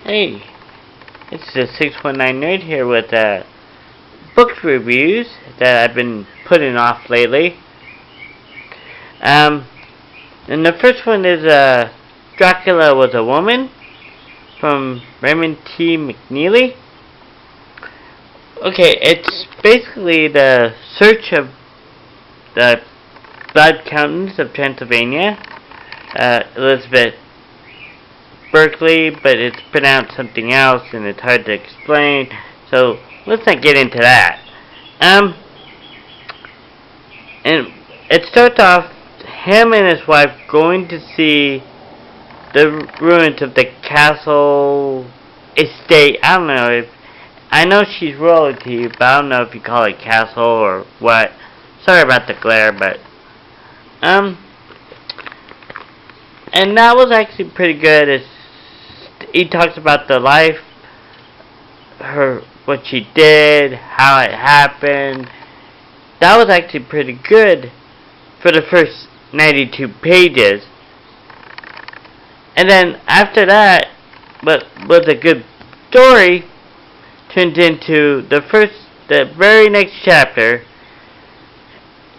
Hey, it's the 619 Nerd here with book reviews that I've been putting off lately. And the first one is Dracula Was a Woman from Ramond T Mcnally. Okay, it's basically the search of the blood countess of Transylvania, Elizabeth Berkeley, but it's pronounced something else and it's hard to explain, so let's not get into that. And it starts off him and his wife going to see the ruins of the castle estate. I know she's royalty, but I don't know if you call it castle or what. Sorry about the glare, but and that was actually pretty good. He talks about the life, what she did, how it happened. That was actually pretty good for the first 92 pages. And then after that, what was a good story turned into the very next chapter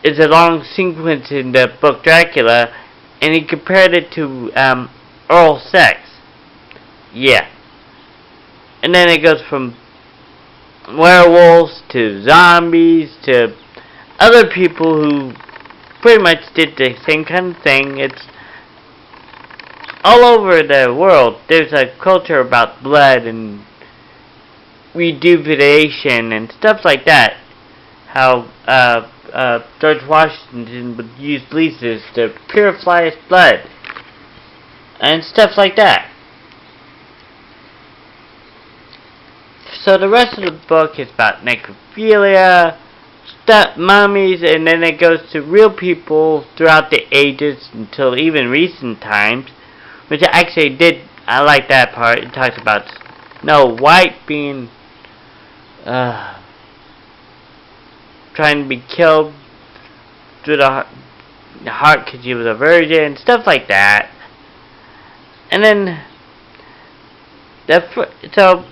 is a long sequence in the book Dracula, and he compared it to oral sex. Yeah. And then it goes from werewolves to zombies to other people who pretty much did the same kind of thing. It's all over the world. There's a culture about blood and rejuvenation and stuff like that. How George Washington would use leeches to purify his blood and stuff like that. So the rest of the book is about necrophilia, mummies, and then it goes to real people throughout the ages until even recent times, which I like that part. It talks about Snow White being trying to be killed through the heart because she was a virgin, stuff like that. And then so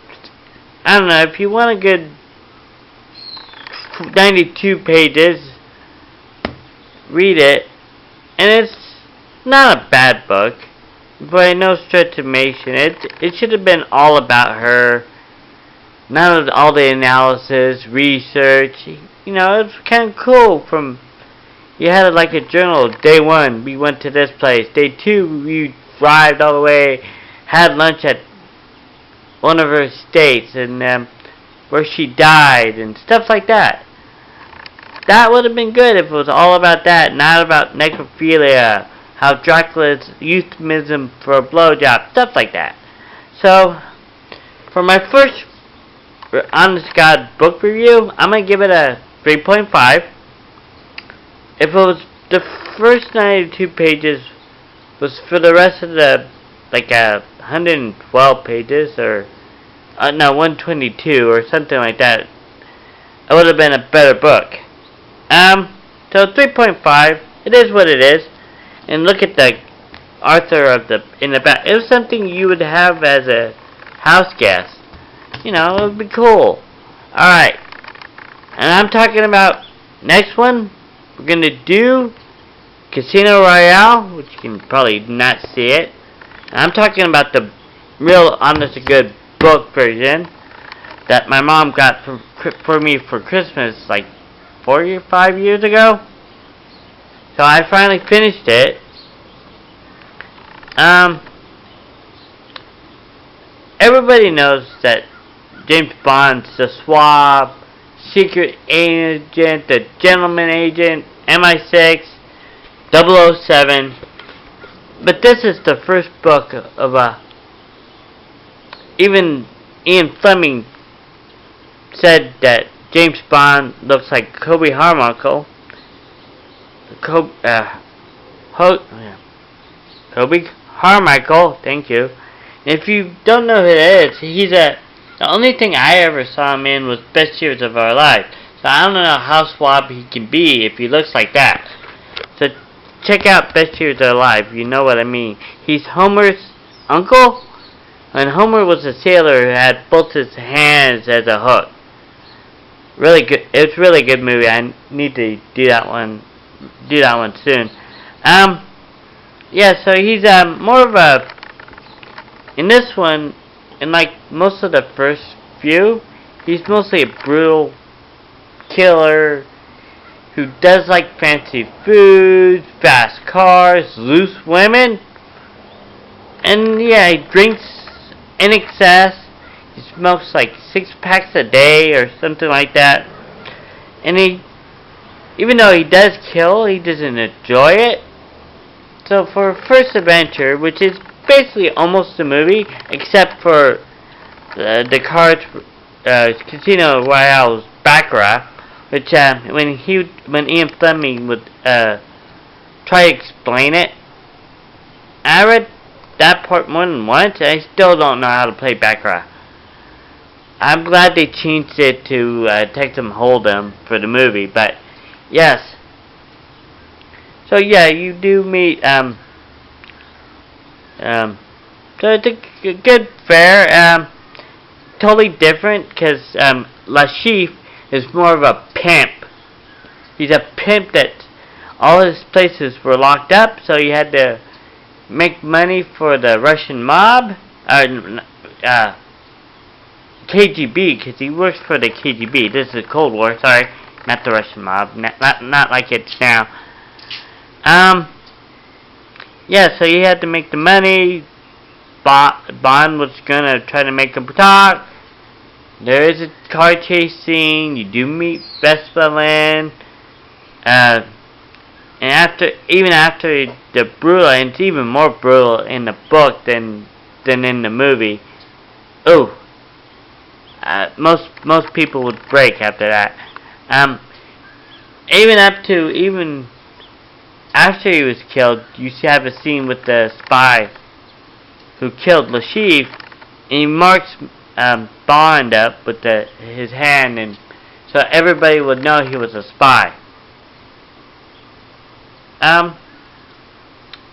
I don't know, if you want a good 92 pages, read it. And it's not a bad book, by no stretch of imagination. It should have been all about her. None of all the analysis, research. It's kind of cool. You had it like a journal. Day 1, we went to this place. Day 2, we arrived all the way, had lunch at one of her estates, and where she died, and stuff like that. That would have been good if it was all about that, not about necrophilia, how Dracula's euphemism for a blowjob, stuff like that. So, for my first honest God book review, I'm going to give it a 3.5. If it was the first 92 pages was for the rest of the 112 pages, or 122 or something like that, it would have been a better book. So 3.5. It is what it is. And look at the author in the back. It was something you would have as a house guest. It would be cool. Alright. And I'm talking about next one. We're gonna do Casino Royale, which you can probably not see it. And I'm talking about the real honest to good book version that my mom got for me for Christmas 4 or 5 years ago. So I finally finished it. Everybody knows that James Bond's the swab, secret agent, the gentleman agent, MI6, 007. But this is the first book of even Ian Fleming said that James Bond looks like Kobe Carmichael. Kobe Carmichael, thank you. And if you don't know who it is, the only thing I ever saw him in was Best Years of Our Lives. So I don't know how swab he can be if he looks like that. So check out Best Years of Our Lives, you know what I mean. He's Homer's uncle. And Homer was a sailor who had both his hands as a hook. Really good. It's a really good movie. I need to do that one. Do that one soon. Yeah. So he's more of a. In this one, in like most of the first few, he's mostly a brutal killer who does like fancy foods, fast cars, loose women, and yeah, he drinks in excess. He smokes like 6 packs a day or something like that. And even though he does kill, he doesn't enjoy it. So for first adventure, which is basically almost a movie, except for the cards, Casino Royale's Baccarat, which when Ian Fleming would try to explain it, I read that part more than once, and I still don't know how to play Baccarat. I'm glad they changed it to Texas Hold'em for the movie, but yes. So yeah, you do meet so it's a good fare. Totally different because Lashif is more of a pimp. He's a pimp that all his places were locked up, so he had to make money for the Russian mob. KGB, because he works for the KGB. This is the Cold War, sorry. Not the Russian mob. Not like it's now. Yeah, so he had to make the money. Bond was gonna try to make him talk. There is a car chase scene. You do meet Vespa. And even after the brutal, and it's even more brutal in the book than in the movie. Oh. Most people would break after that. Even after he was killed, you have a scene with the spy who killed Lashif, and he marks Bond up with his hand, and so everybody would know he was a spy.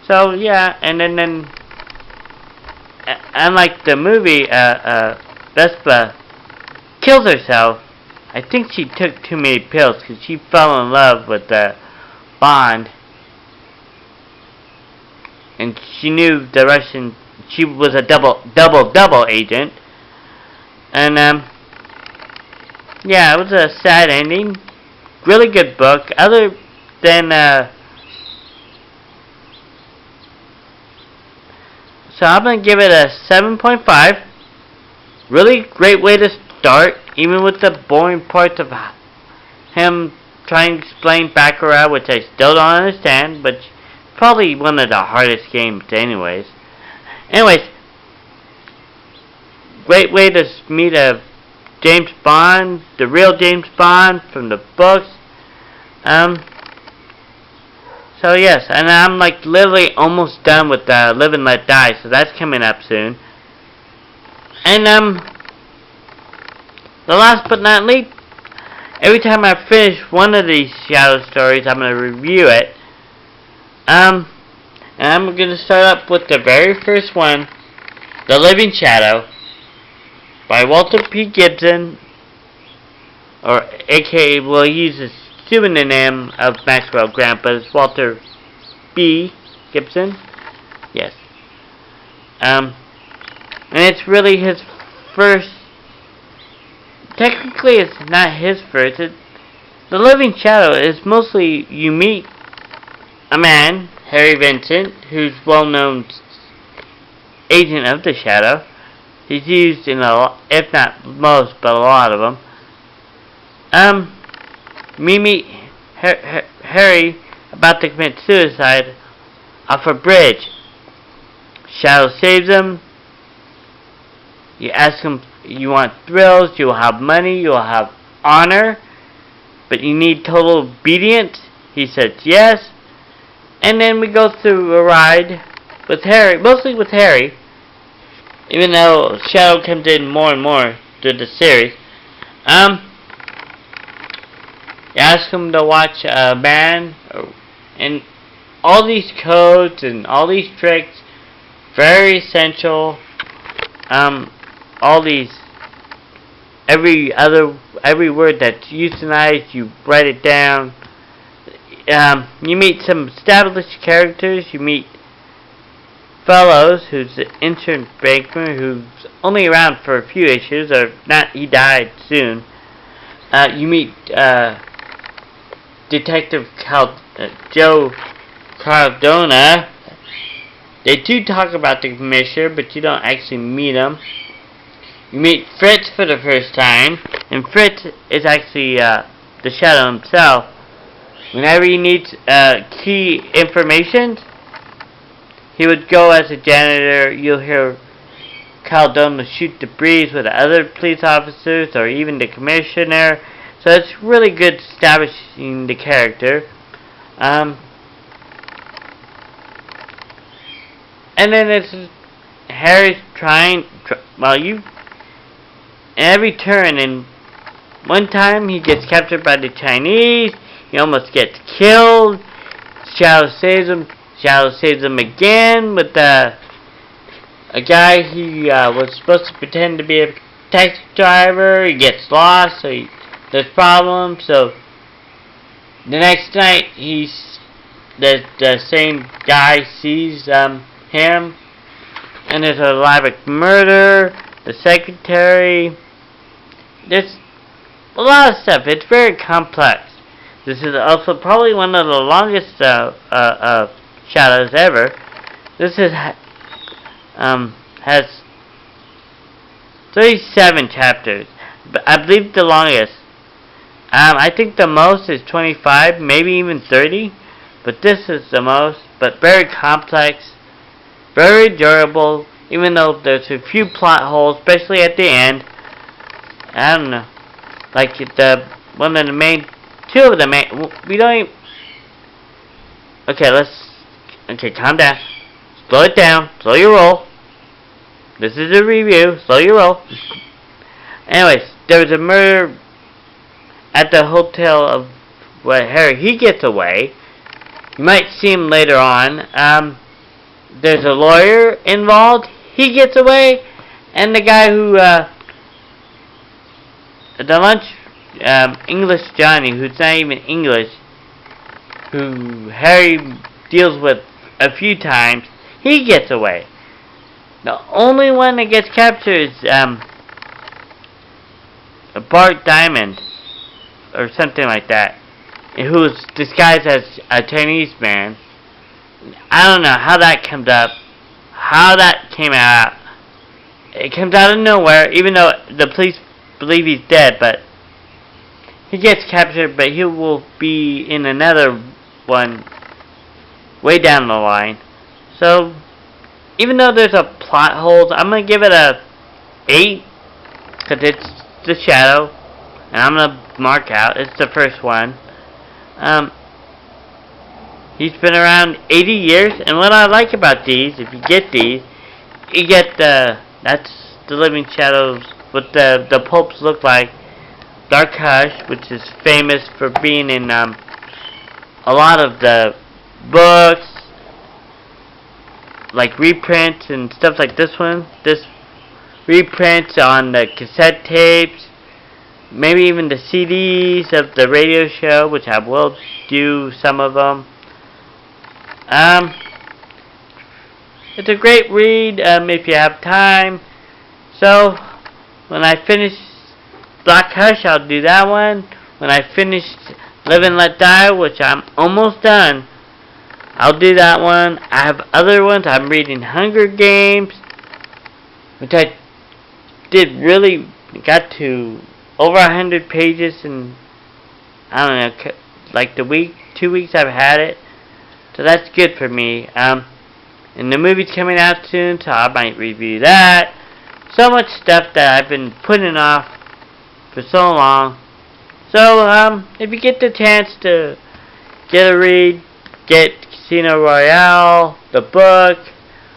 So yeah, and then unlike the movie, Vespa kills herself. I think she took too many pills because she fell in love with Bond, and she knew the Russian. She was a double agent, and yeah, it was a sad ending. Really good book. Other than so I'm gonna give it a 7.5. Really great way to start, even with the boring parts of him trying to explain Baccarat, which I still don't understand, but probably one of the hardest games anyways. Great way to meet a James Bond, the real James Bond from the books. So yes, and I'm like literally almost done with Live and Let Die, so that's coming up soon. And the last but not least, every time I finish one of these shadow stories, I'm going to review it. And I'm going to start up with the very first one, The Living Shadow, by Walter P. Giibson, or aka, we'll use the pseudonym of Maxwell Grandpa's Walter B. Giibson. Yes. And it's really his first. Technically, it's not his first. The Living Shadow is mostly you meet a man, Harry Vincent, who's well-known agent of the Shadow. He's used in if not most, but a lot of them. We meet Harry about to commit suicide off a bridge. Shadow saves him. You ask him, you want thrills, you'll have money, you'll have honor, but you need total obedience. He says yes. And then we go through a ride with Harry, mostly with Harry, even though Shadow comes in more and more through the series. You ask him to watch a man, and all these codes and all these tricks, very essential. all these, every word that's euthanized, you write it down. You meet some established characters. You meet Fellows, who's the intern banker, who's only around for a few issues, or not, he died soon. You meet Detective Joe Cardona. They do talk about the commissioner, but you don't actually meet him. You meet Fritz for the first time, and Fritz is actually the Shadow himself. Whenever he needs key information, he would go as a janitor. You'll hear Cardona shoot the breeze with other police officers, or even the commissioner. So it's really good establishing the character. And then it's Harry's every turn, and one time he gets captured by the Chinese. He almost gets killed. Shadow saves him. Shadow saves him again with a guy he was supposed to pretend to be a taxi driver. He gets lost, so there's problems. So the next night, the same guy sees him, and there's a elaborate murder. The secretary. There's a lot of stuff. It's very complex. This is also probably one of the longest Shadows ever. This has 37 chapters. But I believe the longest. I think the most is 25, maybe even 30. But this is the most. But very complex, very durable. Even though there's a few plot holes, especially at the end. I don't know. Like two of the main. We don't even. Okay, calm down. Slow it down. Slow your roll. This is a review. Slow your roll. Anyways, there was a murder at the hotel of where Harry gets away. You might see him later on. There's a lawyer involved. He gets away, and the guy who the lunch English Johnny, who's not even English, who Harry deals with a few times, he gets away. The only one that gets captured is Bart Diamond, or something like that, who's disguised as a Chinese man. I don't know how that comes up, how that came out. It comes out of nowhere, even though the police believe he's dead, but he gets captured, but he will be in another one way down the line. So, even though there's a plot hole, I'm going to give it a 8, because it's the Shadow, and I'm going to mark out, it's the first one. He's been around 80 years, and what I like about these, if you get these, you get that's the Living Shadows, what the pulps look like. Dark Hush, which is famous for being in a lot of the books, like reprints and stuff like this one. This reprints on the cassette tapes, maybe even the CDs of the radio show, which I will do some of them. It's a great read if you have time. So, when I finish Black Hush, I'll do that one. When I finish Live and Let Die, which I'm almost done, I'll do that one. I have other ones. I'm reading Hunger Games, which I got to over 100 pages in, I don't know, like 2 weeks I've had it. So that's good for me. And the movie's coming out soon, so I might review that. So much stuff that I've been putting off for so long. So, if you get the chance to get a read, get Casino Royale, the book,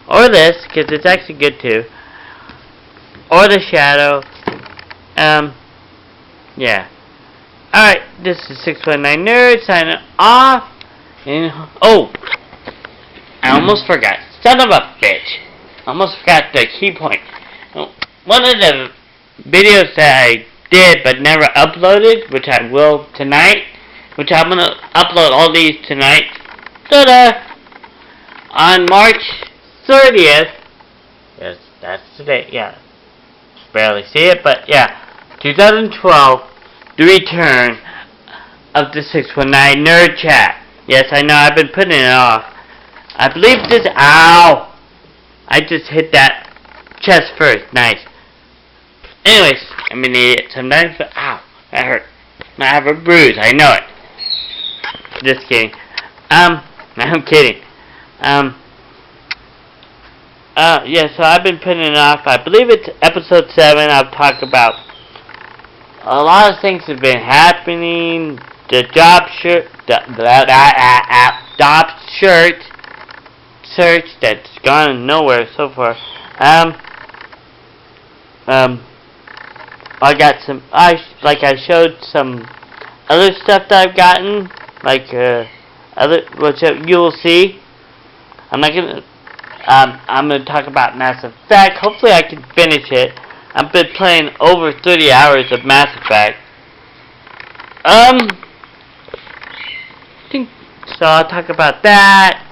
or this, because it's actually good too, or The Shadow, yeah. Alright, this is 619 Nerd signing off. And, oh, I almost forgot. Son of a bitch. I almost forgot the key point. One of the videos that I did but never uploaded, which I will tonight, which I'm going to upload all these tonight. Ta-da! On March 30th, yes, that's today, yeah, barely see it, but yeah, 2012, the return of the 619 Nerd Chat. Yes, I know, I've been putting it off. I believe this, ow! I just hit that chest first, nice. Anyways, I'm an idiot sometimes, but ow, that hurt. I have a bruise, I know it. Just kidding. No, I'm kidding. Yeah, so I've been putting it off. I believe it's episode 7. I'll talk about a lot of things have been happening. The job search that's gone nowhere so far. I got some. I showed some other stuff that I've gotten, like which you will see. I'm not gonna. I'm gonna talk about Mass Effect. Hopefully, I can finish it. I've been playing over 30 hours of Mass Effect. So I'll talk about that.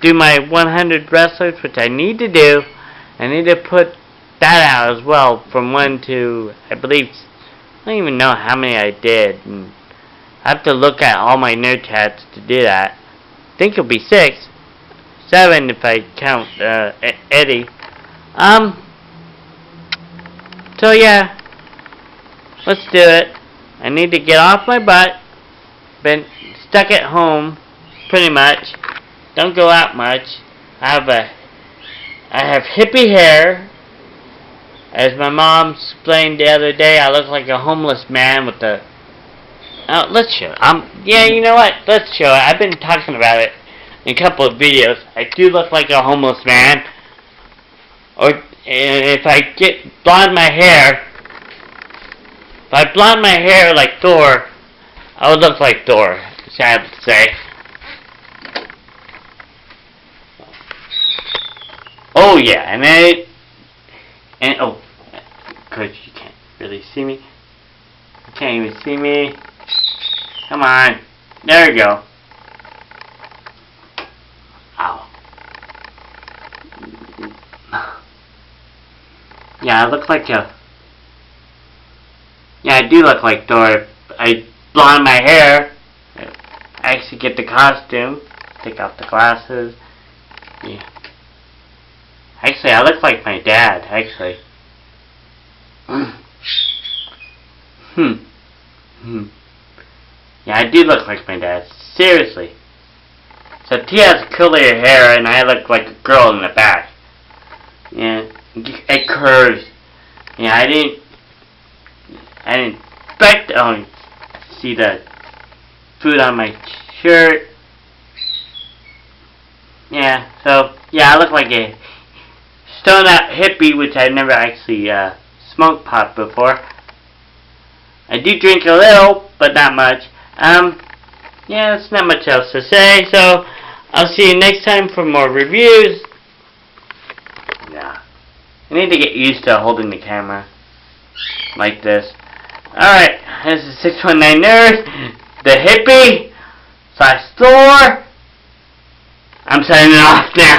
Do my 100 wrestlers, which I need to do. I need to put that out as well, from 1 to, I believe, I don't even know how many I did. And I have to look at all my nerd chats to do that. I think it'll be 6. 7 if I count Eddie. So yeah, let's do it. I need to get off my butt. Been stuck at home, pretty much. Don't go out much. I have hippie hair. As my mom explained the other day, I look like a homeless man with the. Oh, let's show it. Yeah, you know what? Let's show it. I've been talking about it in a couple of videos. I do look like a homeless man. Or if I blonde my hair like Thor, I would look like Thor, sad to say. Oh yeah, and oh, coach, you can't really see me. You can't even see me. Come on, there we go. Ow. Yeah, I look like a. Yeah, I do look like Thor. I blonde my hair. I actually get the costume. Take off the glasses. Yeah. Actually, I look like my dad, actually. Yeah, I do look like my dad. Seriously. So T has curlier hair, and I look like a girl in the back. Yeah, it curves. Yeah, I didn't expect. Oh, see the food on my shirt. Yeah, so yeah, I look like a stoned out hippie, which I never actually smoked pot before. I do drink a little, but not much. Yeah, there's not much else to say. So I'll see you next time for more reviews. Yeah, I need to get used to holding the camera like this. Alright, this is 619 Nerd, the hippie / Thor. I'm signing off now.